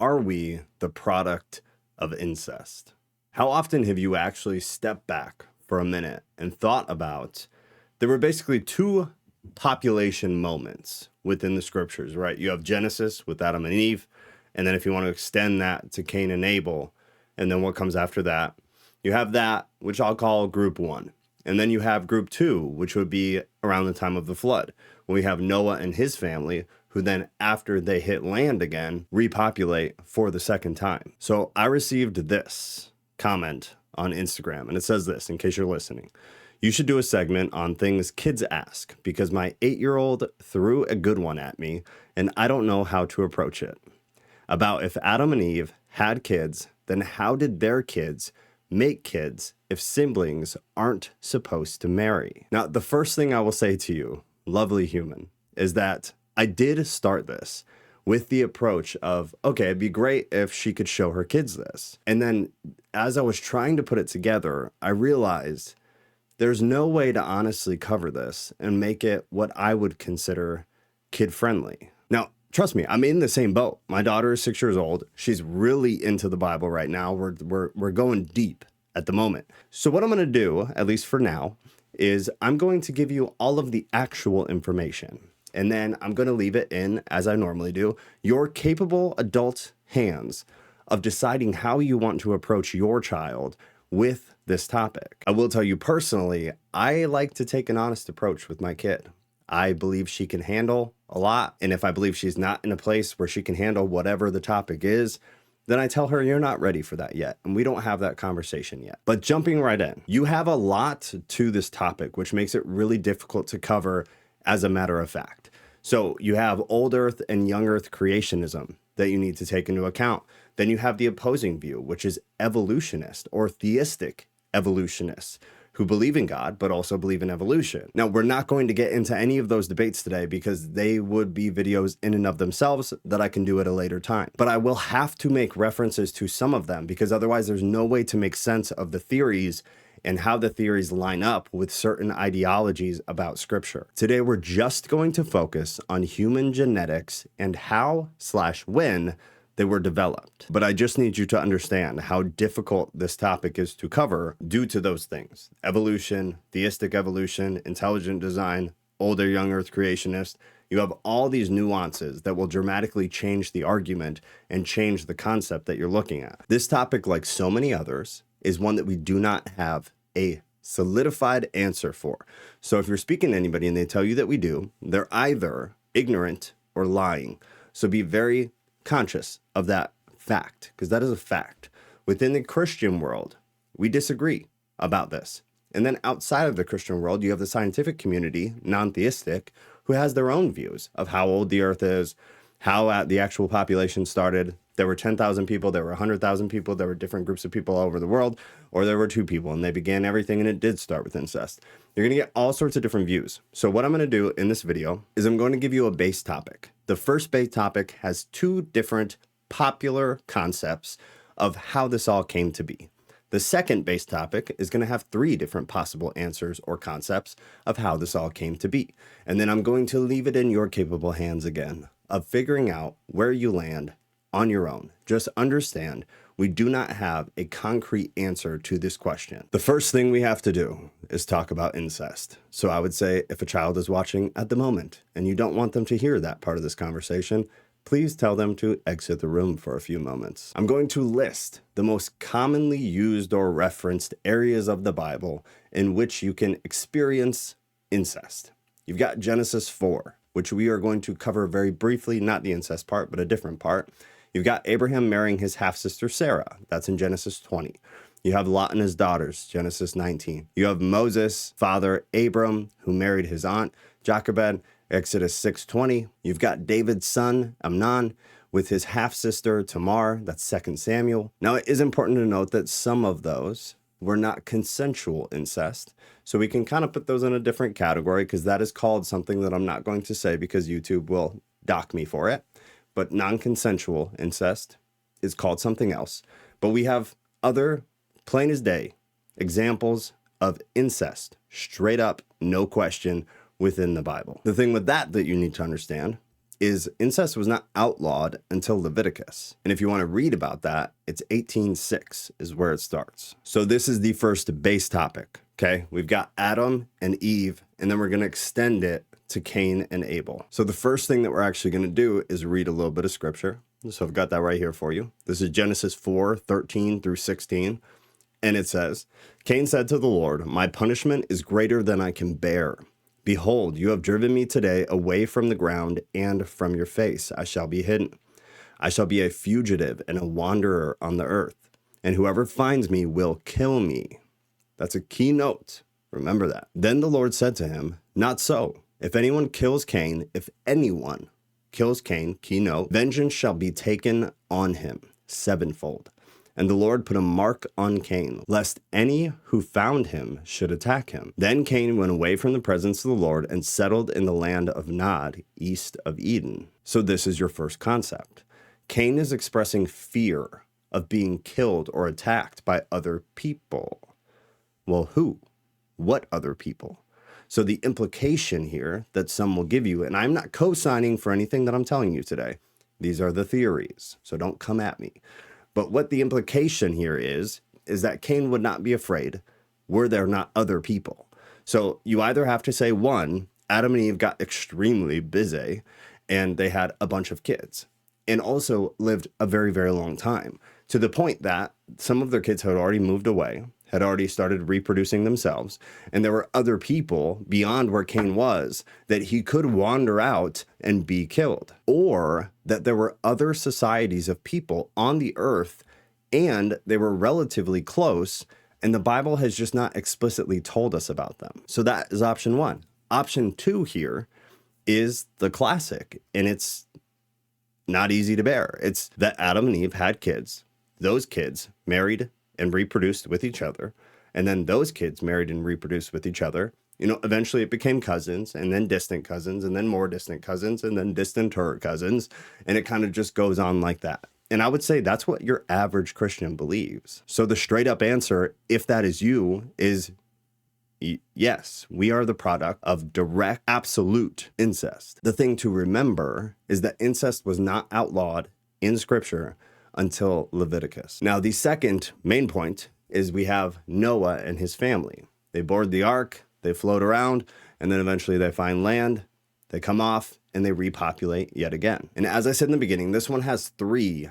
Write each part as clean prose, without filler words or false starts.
Are we the product of incest? How often have you actually stepped back for a minute and thought about there were basically two population moments within the scriptures, right? You have Genesis with Adam and Eve, and then if you want to extend that to Cain and Abel, and then what comes after that, you have that, which I'll call group one. And then you have group two, which would be around the time of the flood, when we have Noah and his family, who then, after they hit land again, repopulate for the second time. So I received this comment on Instagram, and it says this, in case you're listening. You should do a segment on things kids ask, because my 8-year-old threw a good one at me, and I don't know how to approach it. About if Adam and Eve had kids, then how did their kids make kids if siblings aren't supposed to marry? Now, the first thing I will say to you, lovely human, is that I did start this with the approach of, okay, it'd be great if she could show her kids this. And then as I was trying to put it together, I realized there's no way to honestly cover this and make it what I would consider kid-friendly. Now, trust me, I'm in the same boat. My daughter is 6 years old. She's really into the Bible right now. We're going deep at the moment. So what I'm going to do, at least for now, is I'm going to give you all of the actual information. And then I'm going to leave it in, as I normally do, your capable adult hands of deciding how you want to approach your child with this topic. I will tell you personally, I like to take an honest approach with my kid. I believe she can handle a lot. And if I believe she's not in a place where she can handle whatever the topic is, then I tell her, you're not ready for that yet. And we don't have that conversation yet. But jumping right in, you have a lot to this topic, which makes it really difficult to cover as a matter of fact. So you have old earth and young earth creationism that you need to take into account. Then you have the opposing view, which is evolutionist or theistic evolutionists who believe in God, but also believe in evolution. Now, we're not going to get into any of those debates today because they would be videos in and of themselves that I can do at a later time. But I will have to make references to some of them because otherwise there's no way to make sense of the theories and how the theories line up with certain ideologies about scripture. Today, we're just going to focus on human genetics and how/when they were developed. But I just need you to understand how difficult this topic is to cover due to those things: evolution, theistic evolution, intelligent design, older young earth creationist. You have all these nuances that will dramatically change the argument and change the concept that you're looking at. This topic, like so many others, is one that we do not have a solidified answer for. So if you're speaking to anybody and they tell you that we do, they're either ignorant or lying. So be very conscious of that fact, because that is a fact. Within the Christian world, we disagree about this. And then outside of the Christian world, you have the scientific community, non-theistic, who has their own views of how old the earth is, how the actual population started. There were 10,000 people, there were 100,000 people, there were different groups of people all over the world, or there were two people and they began everything and it did start with incest. You're going to get all sorts of different views. So what I'm going to do in this video is I'm going to give you a base topic. The first base topic has two different popular concepts of how this all came to be. The second base topic is going to have three different possible answers or concepts of how this all came to be. And then I'm going to leave it in your capable hands again of figuring out where you land on your own. Just understand, we do not have a concrete answer to this question. The first thing we have to do is talk about incest. So I would say if a child is watching at the moment and you don't want them to hear that part of this conversation, please tell them to exit the room for a few moments. I'm going to list the most commonly used or referenced areas of the Bible in which you can experience incest. You've got Genesis 4, which we are going to cover very briefly, not the incest part, but a different part. You've got Abraham marrying his half-sister Sarah. That's in Genesis 20. You have Lot and his daughters, Genesis 19. You have Moses' father, Abram, who married his aunt, Jochebed, Exodus 6:20. You've got David's son, Amnon, with his half-sister, Tamar. That's 2 Samuel. Now, it is important to note that some of those were not consensual incest. So we can kind of put those in a different category because that is called something that I'm not going to say because YouTube will dock me for it. But non-consensual incest is called something else. But we have other plain as day examples of incest, straight up, no question, within the Bible. The thing with that you need to understand is incest was not outlawed until Leviticus. And if you want to read about that, it's 18:6 is where it starts. So this is the first base topic, okay? We've got Adam and Eve, and then we're going to extend it to Cain and Abel. So the first thing that we're actually going to do is read a little bit of scripture. So I've got that right here for you. This is Genesis 4:13 through 16. And it says, Cain said to the Lord, my punishment is greater than I can bear. Behold, you have driven me today away from the ground, and from your face I shall be hidden. I shall be a fugitive and a wanderer on the earth, and whoever finds me will kill me. That's a key note. Remember that. Then the Lord said to him, not so. If anyone kills Cain, key note, vengeance shall be taken on him sevenfold. And the Lord put a mark on Cain, lest any who found him should attack him. Then Cain went away from the presence of the Lord and settled in the land of Nod, east of Eden. So this is your first concept. Cain is expressing fear of being killed or attacked by other people. Well, who? What other people? So the implication here that some will give you, and I'm not co-signing for anything that I'm telling you today. These are the theories, so don't come at me. But what the implication here is that Cain would not be afraid were there not other people. So you either have to say, one, Adam and Eve got extremely busy and they had a bunch of kids and also lived a very, very long time, to the point that some of their kids had already moved away, had already started reproducing themselves, and there were other people beyond where Cain was that he could wander out and be killed, or that there were other societies of people on the earth and they were relatively close, and the Bible has just not explicitly told us about them. So that is option one. Option two here is the classic, and it's not easy to bear. It's that Adam and Eve had kids. Those kids married and reproduced with each other. And then those kids married and reproduced with each other. You know, eventually it became cousins, and then distant cousins, and then more distant cousins, and then distanter cousins. And it kind of just goes on like that. And I would say that's what your average Christian believes. So the straight up answer, if that is you, is yes, we are the product of direct, absolute incest. The thing to remember is that incest was not outlawed in Scripture until Leviticus. Now, the second main point is we have Noah and his family. They board the ark, they float around, and then eventually they find land, they come off, and they repopulate yet again. And as I said in the beginning, this one has three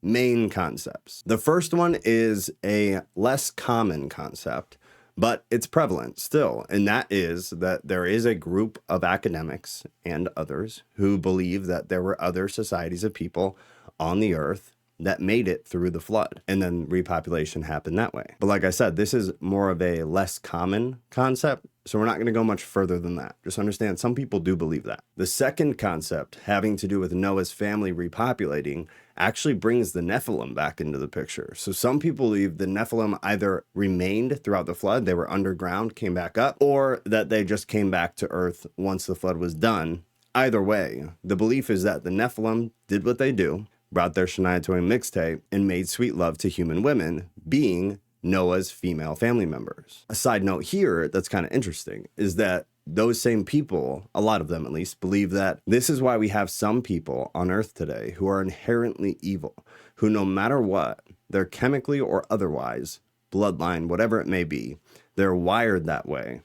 main concepts. The first one is a less common concept, but it's prevalent still, and that is that there is a group of academics and others who believe that there were other societies of people on the earth that made it through the flood, and then repopulation happened that way. But like I said, this is more of a less common concept, so we're not going to go much further than that. Just understand, some people do believe that. The second concept, having to do with Noah's family repopulating, actually brings the Nephilim back into the picture. So some people believe the Nephilim either remained throughout the flood, they were underground, came back up, or that they just came back to earth once the flood was done. Either way, the belief is that the Nephilim did what they do, brought their Shania Twain mixtape, and made sweet love to human women, being Noah's female family members. A side note here that's kind of interesting is that those same people, a lot of them at least, believe that this is why we have some people on earth today who are inherently evil, who no matter what, they're chemically or otherwise, bloodline, whatever it may be, they're wired that way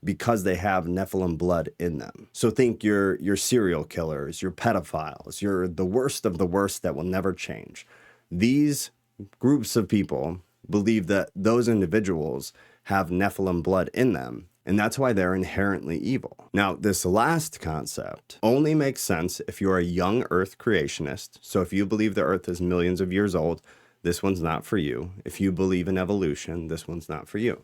because they have Nephilim blood in them. So think your serial killers, your pedophiles, you're the worst of the worst that will never change. These groups of people believe that those individuals have Nephilim blood in them, and that's why they're inherently evil. Now, this last concept only makes sense if you're a young Earth creationist. So if you believe the Earth is millions of years old, this one's not for you. If you believe in evolution, this one's not for you.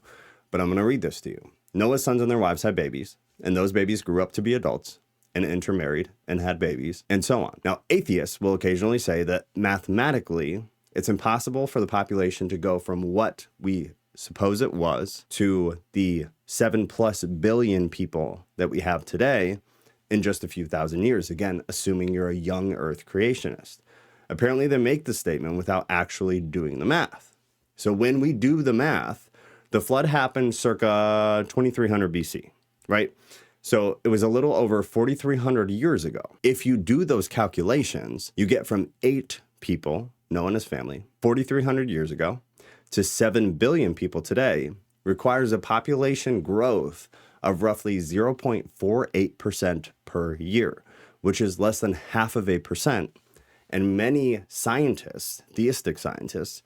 But I'm going to read this to you. Noah's sons and their wives had babies, and those babies grew up to be adults and intermarried and had babies, and so on. Now, atheists will occasionally say that mathematically, it's impossible for the population to go from what we suppose it was to the 7+ billion people that we have today in just a few thousand years. Again, assuming you're a young Earth creationist. Apparently, they make the statement without actually doing the math. So when we do the math, the flood happened circa 2300 BC, right? So it was a little over 4,300 years ago. If you do those calculations, you get from 8 people known as family 4,300 years ago to 7 billion people today requires a population growth of roughly 0.48% per year, which is less than 0.5%. And many scientists, theistic scientists,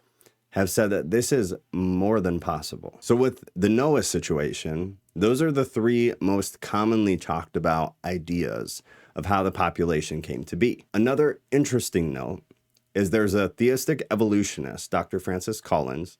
have said that this is more than possible. So with the Noah situation, those are the 3 most commonly talked about ideas of how the population came to be. Another interesting note is there's a theistic evolutionist, Dr. Francis Collins,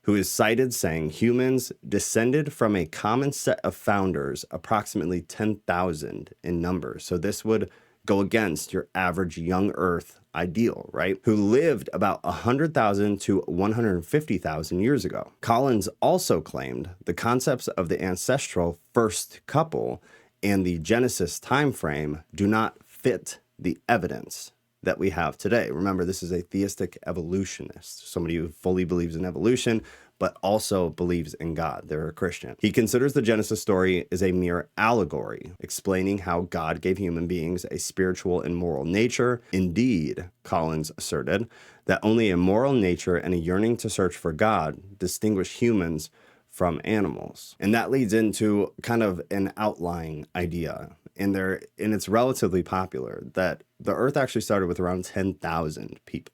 who is cited saying humans descended from a common set of founders, approximately 10,000 in number. So this would go against your average young Earth ideal, right? Who lived about 100,000 to 150,000 years ago. Collins also claimed the concepts of the ancestral first couple and the Genesis time frame do not fit the evidence that we have today. Remember, this is a theistic evolutionist, somebody who fully believes in evolution, but also believes in God. They're a Christian. He considers the Genesis story as a mere allegory, explaining how God gave human beings a spiritual and moral nature. Indeed, Collins asserted that only a moral nature and a yearning to search for God distinguish humans from animals. And that leads into kind of an outlying idea. And it's relatively popular that the Earth actually started with around 10,000 people.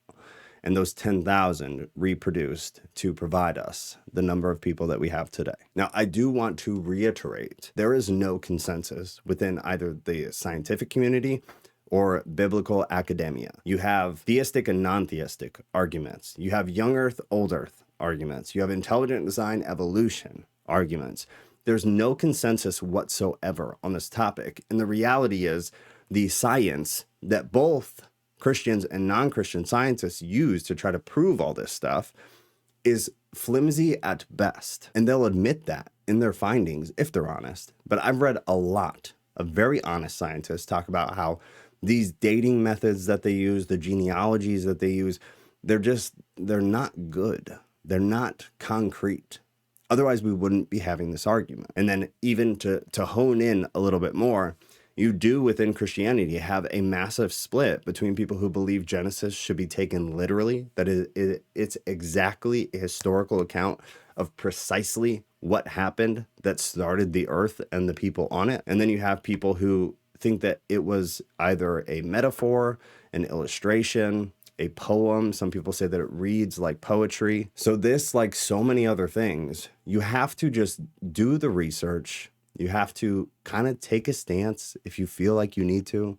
And those 10,000 reproduced to provide us the number of people that we have today. Now, I do want to reiterate, there is no consensus within either the scientific community or biblical academia. You have theistic and non-theistic arguments. You have young Earth, old Earth arguments. You have intelligent design, evolution arguments. There's no consensus whatsoever on this topic. And the reality is the science that both Christians and non-Christian scientists use to try to prove all this stuff is flimsy at best. And they'll admit that in their findings if they're honest. But I've read a lot of very honest scientists talk about how these dating methods that they use, the genealogies that they use, they're not good. They're not concrete. Otherwise, we wouldn't be having this argument. And then even to hone in a little bit more, you do within Christianity have a massive split between people who believe Genesis should be taken literally, that it's exactly a historical account of precisely what happened that started the earth and the people on it. And then you have people who think that it was either a metaphor, an illustration, a poem. Some people say that it reads like poetry. So this, like so many other things, you have to just do the research. You have to kind of take a stance if you feel like you need to.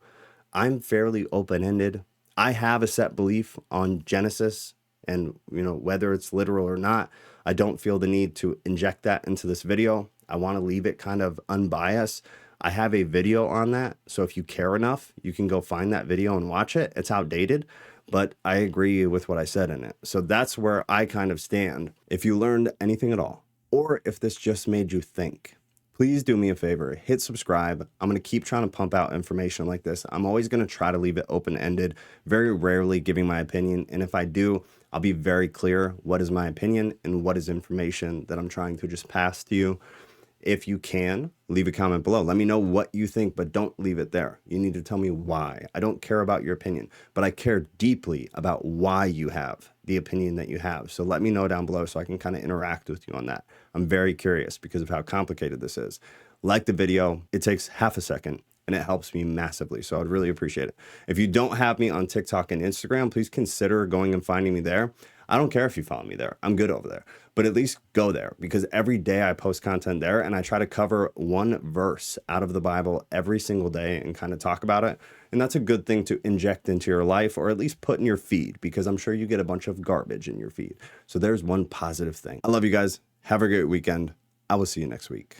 I'm fairly open-ended. I have a set belief on Genesis and, whether it's literal or not. I don't feel the need to inject that into this video. I want to leave it kind of unbiased. I have a video on that. So if you care enough, you can go find that video and watch it. It's outdated, but I agree with what I said in it. So that's where I kind of stand. If you learned anything at all, or if this just made you think, please do me a favor, hit subscribe. I'm going to keep trying to pump out information like this. I'm always going to try to leave it open-ended, very rarely giving my opinion. And if I do, I'll be very clear what is my opinion and what is information that I'm trying to just pass to you. If you can, leave a comment below. Let me know what you think, but don't leave it there. You need to tell me why. I don't care about your opinion, but I care deeply about why you have the opinion that you have. So let me know down below so I can kind of interact with you on that. I'm very curious because of how complicated this is. Like the video, it takes half a second and it helps me massively. So I'd really appreciate it. If you don't have me on TikTok and Instagram, please consider going and finding me there. I don't care if you follow me there. I'm good over there. But at least go there because every day I post content there and I try to cover one verse out of the Bible every single day and kind of talk about it. And that's a good thing to inject into your life or at least put in your feed because I'm sure you get a bunch of garbage in your feed. So there's one positive thing. I love you guys. Have a great weekend. I will see you next week.